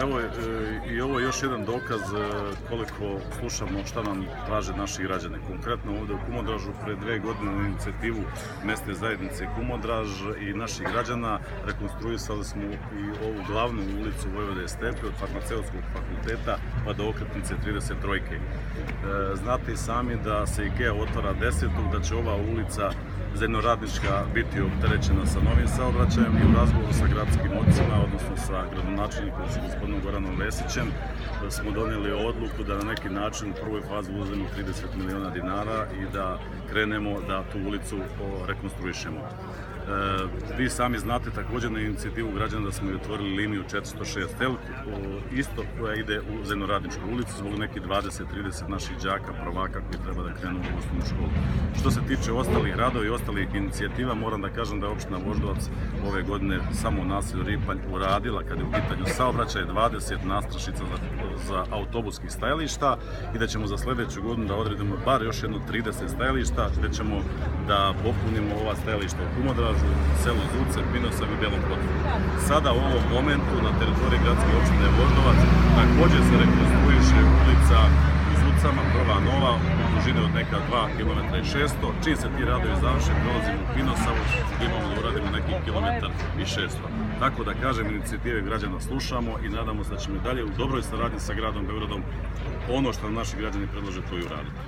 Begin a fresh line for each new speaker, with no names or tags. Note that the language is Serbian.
Evo i ovo je još jedan dokaz koliko slušamo šta nam traže naši građani. Konkretno ovdje u Kumodražu pre 2 godine na inicijativu mesne zajednice Kumodraž i naših građana rekonstruisali smo i ovu glavnu ulicu Vojvode Stepe od Farmaceutskog fakulteta pa do okretnice 33. Znate i sami da se IKEA otvara 10. da će ova ulica zemljoradnička biti opterećena sa novim saobraćajem i u razgovoru sa gradskim ocima, odnosno sa gradonačelnikom, sa gospodinom Goranom Vesićem, smo donijeli odluku da na neki način u prvoj fazi uzmemo 30 miliona dinara i da krenemo da tu ulicu rekonstruišemo. Vi sami znate također na inicijativu građana da smo otvorili liniju 406L, isto koja ide u Zemljoradničku ulicu zbog nekih 20-30 naših đaka, prvaka koji treba da krenu u osnovnu školu. Što se tiče ostalih radova i ostalih inicijativa, moram da kažem da je opština Voždovac ove godine samo u naselju Ripanj uradila, kad je u pitanju saobraćaj, 20 nastrašica za autobuskih stajališta i da ćemo za sledeću godinu da odredimo bar još jedno 30 stajališta, gde ćemo da popunimo ova stajališta u Kumodražu, selu Zuce, Pinosav i Belom Potoku. Sada u ovom momentu na teritoriji gradske opštine Voždovac također se rekonstruiše ulica u Zucama, prva nova, u dužini od neka 2,6 km. Čim se ti radovi završe, prolazimo u Pinosavu, imamo da uradimo neki 1,6 km. Tako da kažem, inicijative građana slušamo i nadamo se da ćemo dalje u dobroj saradnji sa gradom Beogradom ono što nam naši građani predlože to i uraditi.